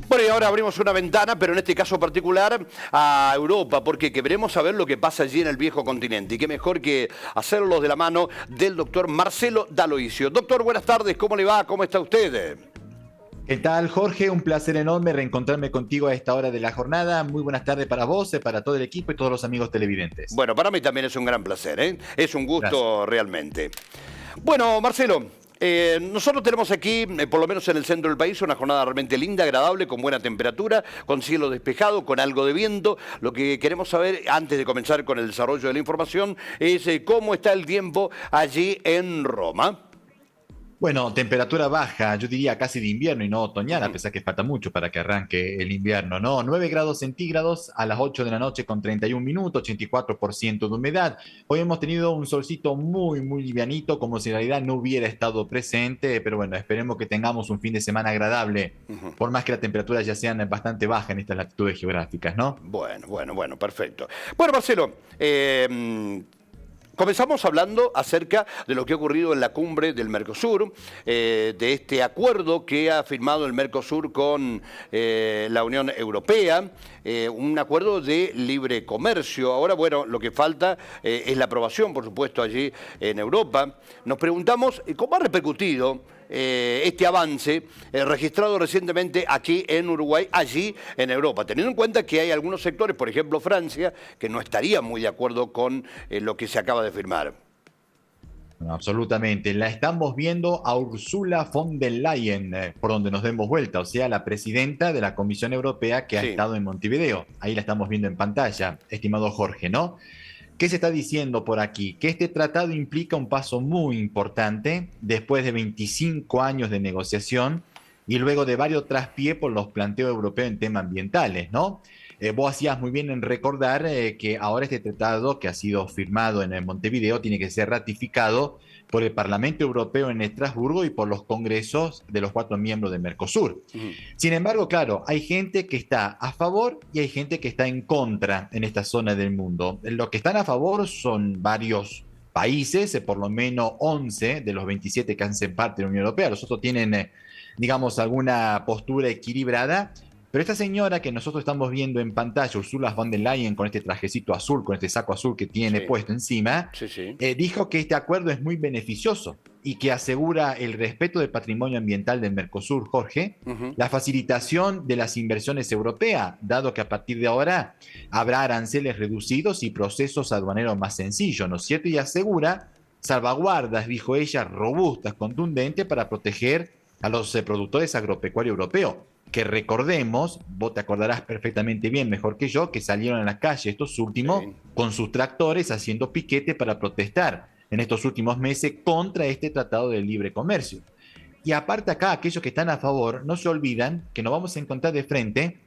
Bueno, y ahora abrimos una ventana, pero en este caso particular a Europa, porque queremos saber lo que pasa allí en el viejo continente. Y qué mejor que hacerlo de la mano del doctor Marcelo D'Aloisio. Doctor, buenas tardes, ¿cómo le va? ¿Cómo está usted? ¿Qué tal, Jorge? Un placer enorme reencontrarme contigo a esta hora de la jornada. Muy buenas tardes para vos, para todo el equipo y todos los amigos televidentes. Bueno, para mí también es un gran placer, ¿eh? Es un Gracias. gusto realmente. Bueno, Marcelo, nosotros tenemos aquí, por lo menos en el centro del país, una jornada realmente linda, agradable, con buena temperatura, con cielo despejado, con algo de viento. Lo que queremos saber, antes de comenzar con el desarrollo de la información, es cómo está el tiempo allí en Roma. Bueno, temperatura baja, yo diría casi de invierno y no otoñal, a Ujú. pesar que falta mucho para que arranque el invierno, ¿no? 9 grados centígrados a las 8 de la noche con 31 minutos, 84% de humedad. Hoy hemos tenido un solcito muy livianito, como si en realidad no hubiera estado presente, pero bueno, esperemos que tengamos un fin de semana agradable, Ujú. por más que las temperaturas ya sean bastante bajas en estas latitudes geográficas, ¿no? Bueno, perfecto. Bueno, Marcelo, comenzamos hablando acerca de lo que ha ocurrido en la cumbre del Mercosur, de este acuerdo que ha firmado el Mercosur con la Unión Europea, un acuerdo de libre comercio. Ahora, bueno, lo que falta es la aprobación, por supuesto, allí en Europa. Nos preguntamos cómo ha repercutido este avance registrado recientemente aquí en Uruguay, allí en Europa, teniendo en cuenta que hay algunos sectores, por ejemplo Francia, que no estarían muy de acuerdo con lo que se acaba de firmar. No, absolutamente. La estamos viendo a Ursula von der Leyen, por donde nos demos vuelta, o sea, la presidenta de la Comisión Europea que ha Sí. estado en Montevideo. Ahí la estamos viendo en pantalla, estimado Jorge, ¿no? ¿Qué se está diciendo por aquí? Que este tratado implica un paso muy importante después de 25 años de negociación y luego de varios traspiés por los planteos europeos en temas ambientales, ¿no? Vos hacías muy bien en recordar que ahora este tratado que ha sido firmado en Montevideo tiene que ser ratificado por el Parlamento Europeo en Estrasburgo y por los congresos de los 4 miembros de Mercosur. Ujú. Sin embargo, claro, hay gente que está a favor y hay gente que está en contra en esta zona del mundo. Los que están a favor son varios países, por lo menos 11 de los 27 que hacen parte de la Unión Europea. Los otros tienen, digamos, alguna postura equilibrada. Pero esta señora que nosotros estamos viendo en pantalla, Ursula von der Leyen, con este trajecito azul, con este saco azul que tiene Sí, puesto encima, sí. dijo que este acuerdo es muy beneficioso y que asegura el respeto del patrimonio ambiental del Mercosur, Jorge, Ujú. la facilitación de las inversiones europeas, dado que a partir de ahora habrá aranceles reducidos y procesos aduaneros más sencillos, ¿no es cierto? Y asegura salvaguardas, dijo ella, robustas, contundentes para proteger a los productores agropecuarios europeos, que recordemos, vos te acordarás perfectamente bien, mejor que yo, que salieron a la calle estos últimos Sí. con sus tractores haciendo piquete para protestar en estos últimos meses contra este tratado de libre comercio. Y aparte acá, aquellos que están a favor, no se olvidan que nos vamos a encontrar de frente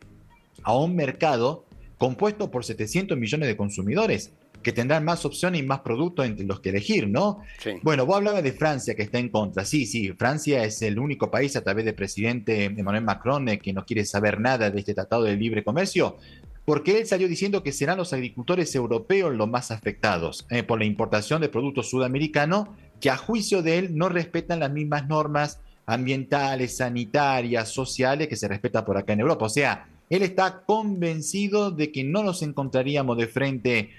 a un mercado compuesto por 700 millones de consumidores que tendrán más opciones y más productos entre los que elegir, ¿no? Sí. Bueno, vos hablabas de Francia que está en contra. Sí, Francia es el único país a través del presidente Emmanuel Macron que no quiere saber nada de este tratado de libre comercio, porque él salió diciendo que serán los agricultores europeos los más afectados por la importación de productos sudamericanos que a juicio de él no respetan las mismas normas ambientales, sanitarias, sociales que se respetan por acá en Europa. O sea, él está convencido de que no nos encontraríamos de frente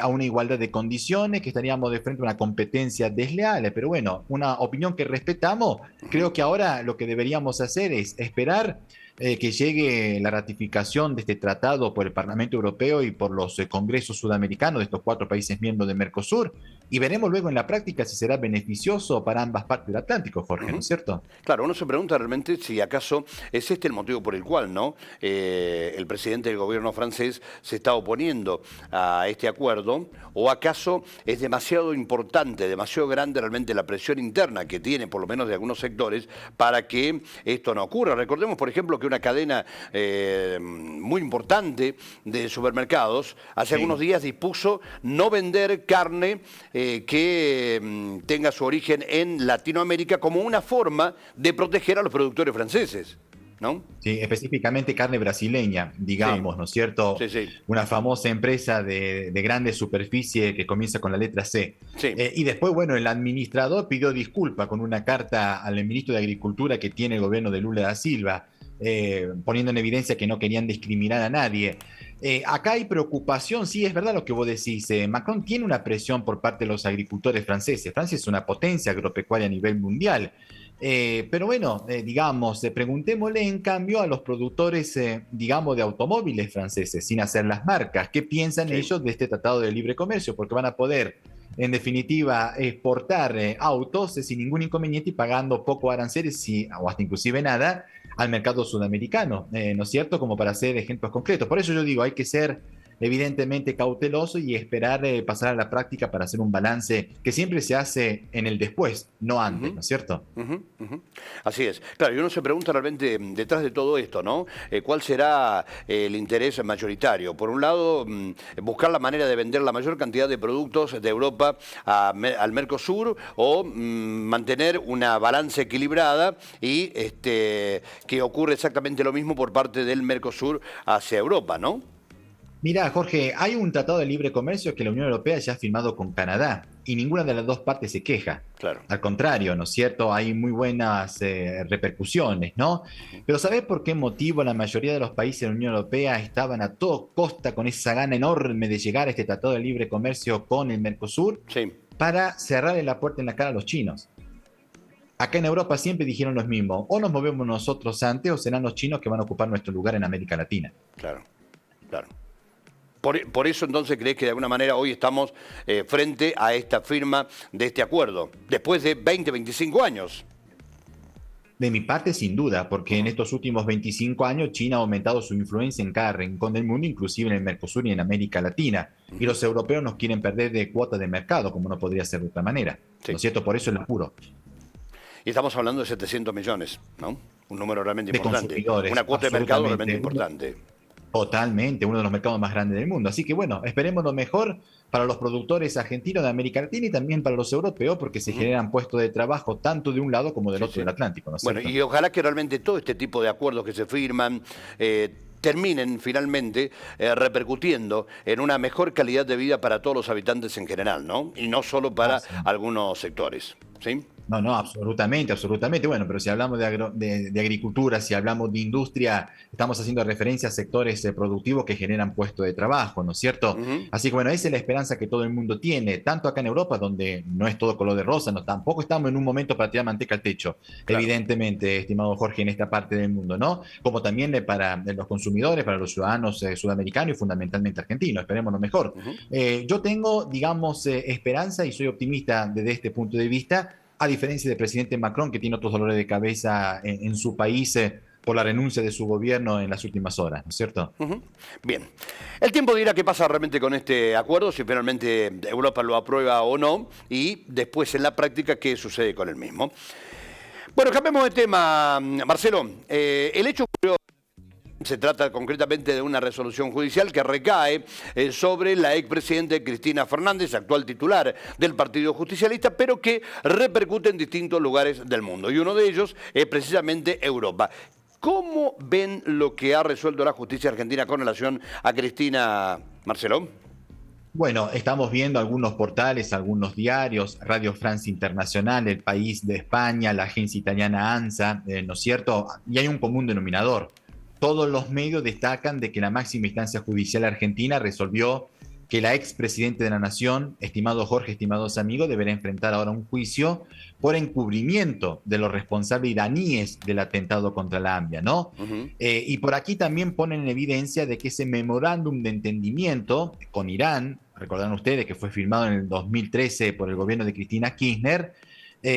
a una igualdad de condiciones, que estaríamos de frente a una competencia desleal. Pero bueno, una opinión que respetamos. Ujú. Creo que ahora lo que deberíamos hacer es esperar que llegue la ratificación de este tratado por el Parlamento Europeo y por los congresos sudamericanos de estos 4 países miembros de Mercosur y veremos luego en la práctica si será beneficioso para ambas partes del Atlántico, Jorge, ¿no Ujú. es cierto? Claro, uno se pregunta realmente si acaso es este el motivo por el cual, ¿no? El presidente del gobierno francés se está oponiendo a este acuerdo, o acaso es demasiado importante, demasiado grande realmente la presión interna que tiene, por lo menos de algunos sectores, para que esto no ocurra. Recordemos, por ejemplo, que una cadena muy importante de supermercados hace algunos Sí. días dispuso no vender carne que tenga su origen en Latinoamérica como una forma de proteger a los productores franceses, ¿no? Sí, específicamente carne brasileña, Sí, digamos, ¿no es cierto? sí. Una famosa empresa de grande superficie que comienza con la letra C. Sí. Y después, bueno, el administrador pidió disculpa con una carta al ministro de Agricultura que tiene el gobierno de Lula da Silva. poniendo en evidencia que no querían discriminar a nadie. Acá hay preocupación, sí, es verdad lo que vos decís. Macron tiene una presión por parte de los agricultores franceses. Francia es una potencia agropecuaria a nivel mundial. Pero bueno, digamos, preguntémosle en cambio a los productores, digamos, de automóviles franceses, sin hacer las marcas, ¿qué piensan Sí. ellos de este tratado de libre comercio? Porque van a poder, en definitiva, exportar autos sin ningún inconveniente y pagando poco aranceles o hasta inclusive nada al mercado sudamericano, ¿no es cierto? Como para hacer ejemplos concretos. Por eso yo digo, hay que ser evidentemente cauteloso y esperar pasar a la práctica para hacer un balance que siempre se hace en el después, no antes, Ujú. ¿no es cierto? Ujú, ujú. Así es. Claro, y uno se pregunta realmente detrás de todo esto, ¿no? ¿Cuál será el interés mayoritario? Por un lado, buscar la manera de vender la mayor cantidad de productos de Europa al Mercosur o mantener una balanza equilibrada y que ocurre exactamente lo mismo por parte del Mercosur hacia Europa, ¿no? Mira, Jorge, hay un tratado de libre comercio que la Unión Europea ya ha firmado con Canadá y ninguna de las dos partes se queja. Claro. Al contrario, ¿no es cierto? Hay muy buenas repercusiones, ¿no? Pero ¿sabes por qué motivo la mayoría de los países de la Unión Europea estaban a toda costa con esa gana enorme de llegar a este tratado de libre comercio con el Mercosur? Sí, Para cerrarle la puerta en la cara a los chinos. Acá en Europa siempre dijeron lo mismo, o nos movemos nosotros antes o serán los chinos que van a ocupar nuestro lugar en América Latina. claro, claro. Por eso entonces crees que de alguna manera hoy estamos frente a esta firma de este acuerdo, después de 20, 25 años. De mi parte, sin duda, porque en estos últimos 25 años China ha aumentado su influencia en cada rincón del mundo, inclusive en el Mercosur y en América Latina. Y los europeos nos quieren perder de cuota de mercado, como no podría ser de otra manera. ¿No Sí. es cierto? Por eso el apuro Y estamos hablando de 700 millones, ¿no? Un número realmente de importante. consumidores, Una cuota de mercado realmente absolutamente. importante. Totalmente, uno de los mercados más grandes del mundo. Así que bueno, esperemos lo mejor para los productores argentinos de América Latina y también para los europeos, porque se Ujú. generan puestos de trabajo tanto de un lado como del Sí, otro sí. del Atlántico, ¿no es Bueno, cierto? y ojalá que realmente todo este tipo de acuerdos que se firman terminen finalmente repercutiendo en una mejor calidad de vida para todos los habitantes en general, ¿no? Y no solo No, para sí. algunos sectores, ¿sí? No, no, absolutamente, absolutamente. Bueno, pero si hablamos de agricultura, si hablamos de industria, estamos haciendo referencia a sectores productivos que generan puestos de trabajo, ¿no es cierto? Ujú. Así que bueno, esa es la esperanza que todo el mundo tiene, tanto acá en Europa, donde no es todo color de rosa, no, tampoco estamos en un momento para tirar manteca al techo, Claro. evidentemente, estimado Jorge, en esta parte del mundo, ¿no? Como también para los consumidores, para los ciudadanos sudamericanos y fundamentalmente argentinos, esperemos lo mejor. Ujú. Yo tengo, digamos, esperanza y soy optimista desde este punto de vista a diferencia del presidente Macron, que tiene otros dolores de cabeza en su país por la renuncia de su gobierno en las últimas horas, ¿no es cierto? Ujú. Bien. El tiempo dirá qué pasa realmente con este acuerdo, si finalmente Europa lo aprueba o no, y después en la práctica qué sucede con el mismo. Bueno, cambiemos de tema, Marcelo. El hecho ocurrió. Se trata concretamente de una resolución judicial que recae sobre la expresidenta Cristina Fernández, actual titular del Partido Justicialista, pero que repercute en distintos lugares del mundo. Y uno de ellos es precisamente Europa. ¿Cómo ven lo que ha resuelto la justicia argentina con relación a Cristina, Marcelo? Bueno, estamos viendo algunos portales, algunos diarios, Radio France Internacional, El País de España, la agencia italiana ANSA, ¿no es cierto? Y hay un común denominador. Todos los medios destacan de que la máxima instancia judicial argentina resolvió que la expresidente de la Nación, estimado Jorge, estimados amigos, deberá enfrentar ahora un juicio por encubrimiento de los responsables iraníes del atentado contra la AMIA, ¿no? Ujú. Y por aquí también ponen en evidencia de que ese memorándum de entendimiento con Irán, recordarán ustedes que fue firmado en el 2013 por el gobierno de Cristina Kirchner,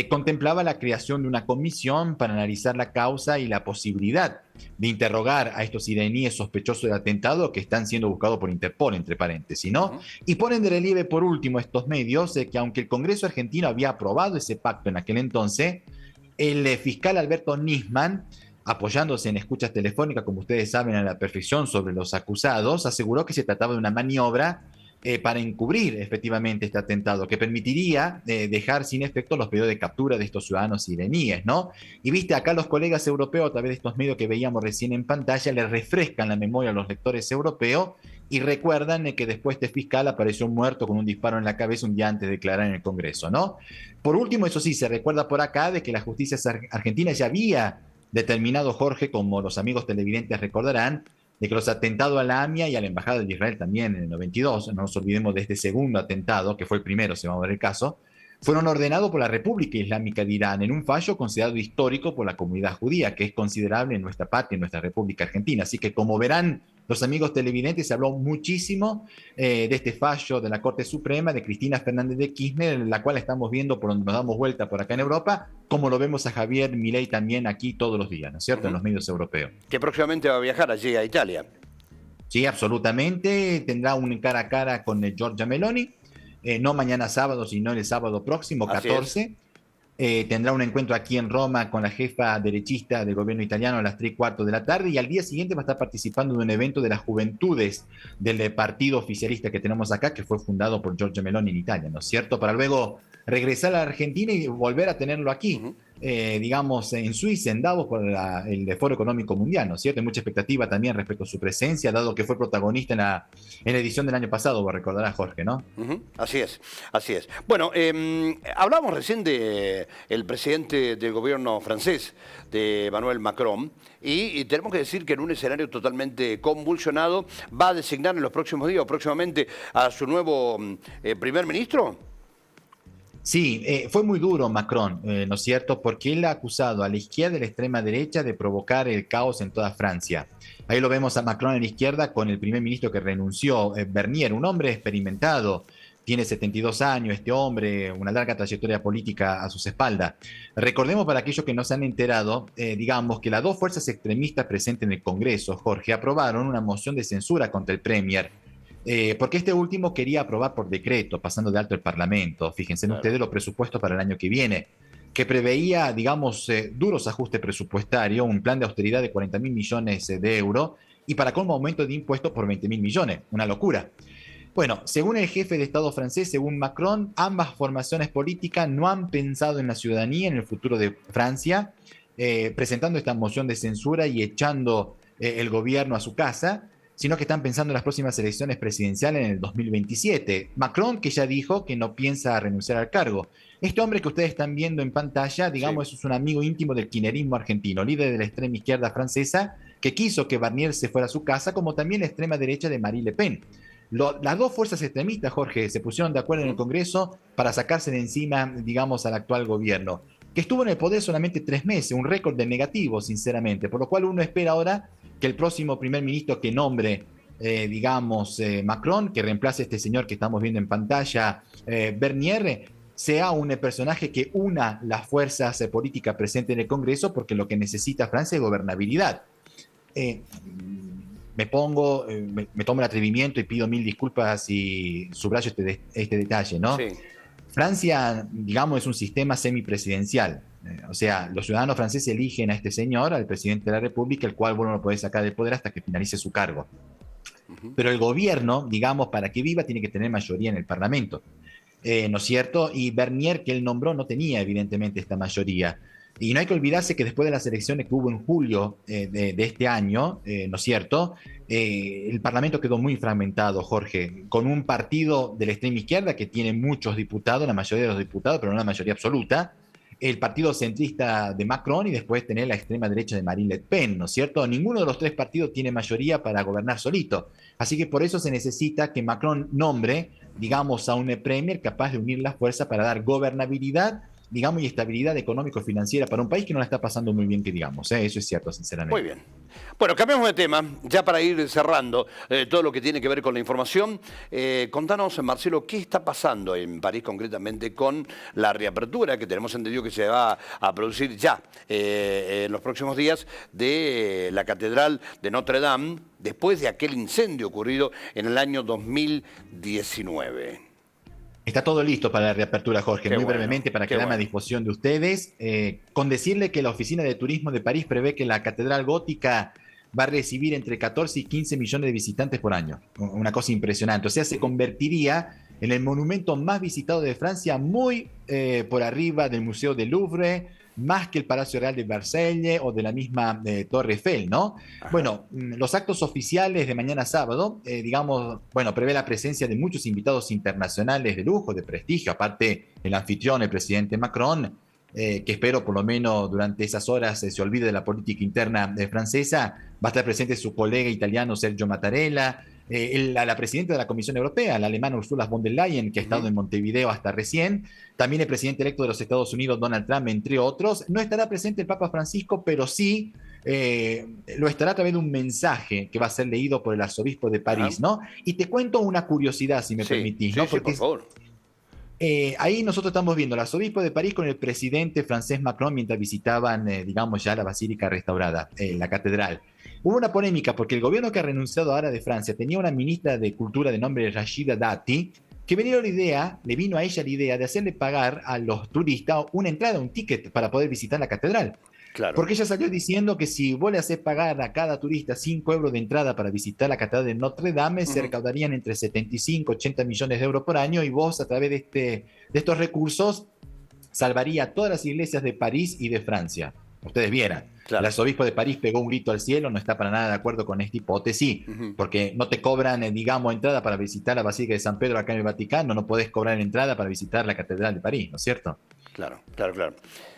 contemplaba la creación de una comisión para analizar la causa y la posibilidad de interrogar a estos iraníes sospechosos del atentado que están siendo buscados por Interpol, entre paréntesis, ¿no? Ujú. Y ponen de relieve, por último, estos medios que aunque el Congreso argentino había aprobado ese pacto en aquel entonces, el fiscal Alberto Nisman, apoyándose en escuchas telefónicas, como ustedes saben, a la perfección sobre los acusados, aseguró que se trataba de una maniobra para encubrir efectivamente este atentado, que permitiría dejar sin efecto los pedidos de captura de estos ciudadanos iraníes, ¿no? Y viste, acá los colegas europeos, a través de estos medios que veíamos recién en pantalla, les refrescan la memoria a los lectores europeos y recuerdan que después este fiscal apareció muerto con un disparo en la cabeza un día antes de declarar en el Congreso, ¿no? Por último, eso sí, se recuerda por acá de que la justicia argentina ya había determinado, Jorge, como los amigos televidentes recordarán, de que los atentados a la AMIA y a la Embajada de Israel también en el 92, no nos olvidemos de este segundo atentado, que fue el primero, si vamos a ver el caso, fueron ordenados por la República Islámica de Irán en un fallo considerado histórico por la comunidad judía, que es considerable en nuestra patria, en nuestra República Argentina. Así que, como verán los amigos televidentes, se habló muchísimo de este fallo de la Corte Suprema de Cristina Fernández de Kirchner, en la cual estamos viendo por donde nos damos vuelta por acá en Europa, como lo vemos a Javier Milei también aquí todos los días, ¿no es cierto?, en los medios europeos. Que próximamente va a viajar allí a Italia. Sí, absolutamente. Tendrá un cara a cara con Giorgia Meloni. No mañana sábado, sino el sábado próximo, 14. Tendrá un encuentro aquí en Roma con la jefa derechista del gobierno italiano a las 3:15 de la tarde, y al día siguiente va a estar participando de un evento de las juventudes del partido oficialista que tenemos acá, que fue fundado por Giorgia Meloni en Italia, ¿no es cierto? Para luego regresar a la Argentina y volver a tenerlo aquí, digamos, en Suiza, en Davos, por el Foro Económico Mundial, ¿no es cierto? Hay mucha expectativa también respecto a su presencia, dado que fue protagonista en la edición del año pasado, vos recordarás, Jorge, ¿no? Así es, así es. Bueno, hablábamos recién de el presidente del gobierno francés, de Emmanuel Macron, y tenemos que decir que en un escenario totalmente convulsionado va a designar en los próximos días o próximamente a su nuevo primer ministro. Sí, fue muy duro Macron, ¿no es cierto? Porque él ha acusado a la izquierda y a la extrema derecha de provocar el caos en toda Francia. Ahí lo vemos a Macron en la izquierda con el primer ministro que renunció, Bernier, un hombre experimentado. Tiene 72 años este hombre, una larga trayectoria política a sus espaldas. Recordemos, para aquellos que no se han enterado, digamos que las dos fuerzas extremistas presentes en el Congreso, Jorge, aprobaron una moción de censura contra el Premier. Porque este último quería aprobar por decreto, pasando de alto el Parlamento, fíjense Claro. ustedes, los presupuestos para el año que viene, que preveía, digamos, duros ajustes presupuestarios, un plan de austeridad de 40.000 millones de euros, y para colmo aumento de impuestos por 20.000 millones, una locura. Bueno, según el jefe de Estado francés, según Macron, ambas formaciones políticas no han pensado en la ciudadanía, en el futuro de Francia, presentando esta moción de censura y echando el gobierno a su casa, sino que están pensando en las próximas elecciones presidenciales en el 2027. Macron, que ya dijo que no piensa renunciar al cargo. Este hombre que ustedes están viendo en pantalla, digamos, es un amigo íntimo del kirchnerismo argentino, líder de la extrema izquierda francesa, que quiso que Barnier se fuera a su casa, como también la extrema derecha de Marine Le Pen. Las dos fuerzas extremistas, Jorge, se pusieron de acuerdo en el Congreso para sacarse de encima, digamos, al actual gobierno, que estuvo en el poder solamente 3 meses, un récord de negativo, sinceramente, por lo cual uno espera ahora que el próximo primer ministro que nombre, digamos, Macron, que reemplace a este señor que estamos viendo en pantalla, Bernier, sea un personaje que una las fuerzas políticas presentes en el Congreso, porque lo que necesita Francia es gobernabilidad. Me tomo el atrevimiento y pido 1000 disculpas si subrayo este detalle, ¿no? Sí. Francia, digamos, es un sistema semipresidencial. O sea, los ciudadanos franceses eligen a este señor, al presidente de la República, el cual, bueno, no puede sacar del poder hasta que finalice su cargo. Pero el gobierno, digamos, para que viva, tiene que tener mayoría en el Parlamento. ¿No es cierto? Y Bernier, que él nombró, no tenía, evidentemente, esta mayoría. Y no hay que olvidarse que después de las elecciones que hubo en julio de este año, ¿no es cierto?, el Parlamento quedó muy fragmentado, Jorge, con un partido de la extrema izquierda que tiene muchos diputados, la mayoría de los diputados, pero no la mayoría absoluta, el partido centrista de Macron y después tener la extrema derecha de Marine Le Pen, ¿no es cierto? Ninguno de los tres partidos tiene mayoría para gobernar solito. Así que por eso se necesita que Macron nombre, digamos, a un premier capaz de unir las fuerzas para dar gobernabilidad, digamos, y estabilidad económico-financiera para un país que no la está pasando muy bien, que digamos, eso es cierto, sinceramente. Muy bien. Bueno, cambiamos de tema, ya para ir cerrando todo lo que tiene que ver con la información. Contanos, Marcelo, ¿qué está pasando en París concretamente con la reapertura que tenemos entendido que se va a producir ya en los próximos días de la Catedral de Notre Dame, después de aquel incendio ocurrido en el año 2019? Está todo listo para la reapertura, Jorge. Qué Muy bueno, brevemente, para qué quedarme a bueno. disposición de ustedes, con decirle que la Oficina de Turismo de París prevé que la Catedral Gótica va a recibir entre 14 y 15 millones de visitantes por año. Una cosa impresionante. O sea, se convertiría en el monumento más visitado de Francia, muy por arriba del Museo del Louvre, más que el Palacio Real de Versalles o de la misma Torre Eiffel, ¿no? Ajá. Bueno, los actos oficiales de mañana sábado, digamos, bueno, prevé la presencia de muchos invitados internacionales de lujo, de prestigio, aparte el anfitrión, el presidente Macron, que espero por lo menos durante esas horas se olvide de la política interna francesa. Va a estar presente su colega italiano Sergio Mattarella, la presidenta de la Comisión Europea, la alemana Ursula von der Leyen, que ha estado en Montevideo hasta recién, también el presidente electo de los Estados Unidos, Donald Trump, entre otros. No estará presente el Papa Francisco, pero sí lo estará a través de un mensaje que va a ser leído por el arzobispo de París, ¿no? Y te cuento una curiosidad, si me permitís, ¿no? Sí, por favor. Ahí nosotros estamos viendo al arzobispo de París con el presidente francés Macron mientras visitaban, digamos, ya la basílica restaurada, la catedral. Hubo una polémica porque el gobierno que ha renunciado ahora de Francia tenía una ministra de Cultura de nombre Rachida Dati, que le vino a ella la idea de hacerle pagar a los turistas una entrada, un ticket para poder visitar la catedral. Claro. Porque ella salió diciendo que si vos le haces pagar a cada turista 5 euros de entrada para visitar la catedral de Notre Dame, se recaudarían entre 75 y 80 millones de euros por año, y vos a través de estos recursos salvaría todas las iglesias de París y de Francia. Ustedes vieran. Claro. El arzobispo de París pegó un grito al cielo, no está para nada de acuerdo con esta hipótesis, porque no te cobran, digamos, entrada para visitar la Basílica de San Pedro acá en el Vaticano, no podés cobrar entrada para visitar la Catedral de París, ¿no es cierto? Claro, claro, claro.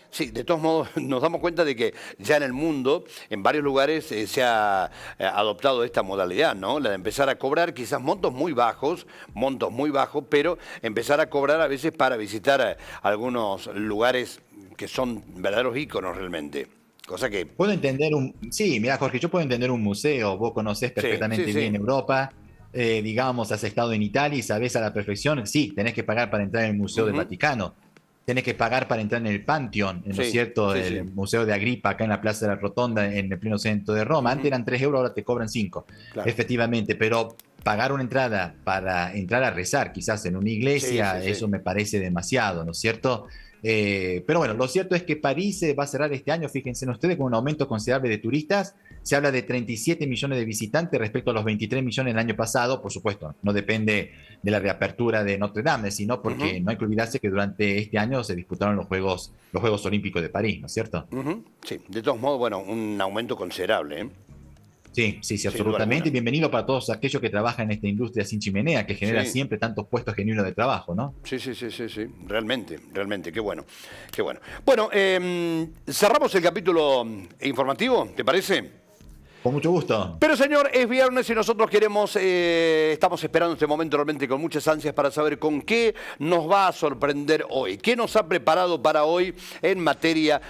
Sí, de todos modos nos damos cuenta de que ya en el mundo, en varios lugares se ha adoptado esta modalidad, ¿no? La de empezar a cobrar quizás montos muy bajos, pero empezar a cobrar a veces para visitar algunos lugares que son verdaderos íconos realmente. Cosa que... Puedo entender Sí, mira, Jorge, yo puedo entender un museo, vos conocés perfectamente bien Europa, digamos, has estado en Italia y sabés a la perfección, sí, tenés que pagar para entrar en el Museo del Vaticano. Tenés que pagar para entrar en el Pantheon, ¿no es cierto? El Museo de Agripa, acá en la Plaza de la Rotonda, en el pleno centro de Roma. Antes eran 3 euros, ahora te cobran 5. Claro. Efectivamente, pero pagar una entrada para entrar a rezar, quizás en una iglesia, eso me parece demasiado, ¿no es cierto? Pero bueno, lo cierto es que París va a cerrar este año, fíjense ustedes, con un aumento considerable de turistas. Se habla de 37 millones de visitantes respecto a los 23 millones del año pasado. Por supuesto, no depende de la reapertura de Notre Dame, sino porque no hay que olvidarse que durante este año se disputaron los Juegos Olímpicos de París, ¿no es cierto? Sí, de todos modos, bueno, un aumento considerable, ¿eh? Sí, absolutamente. Bienvenido para todos aquellos que trabajan en esta industria sin chimenea, que genera siempre tantos puestos genuinos de trabajo, ¿no? Sí, realmente, qué bueno, qué bueno. Bueno, cerramos el capítulo informativo, ¿te parece? Con mucho gusto. Pero señor, es viernes y nosotros estamos esperando este momento realmente con muchas ansias para saber con qué nos va a sorprender hoy, qué nos ha preparado para hoy en materia...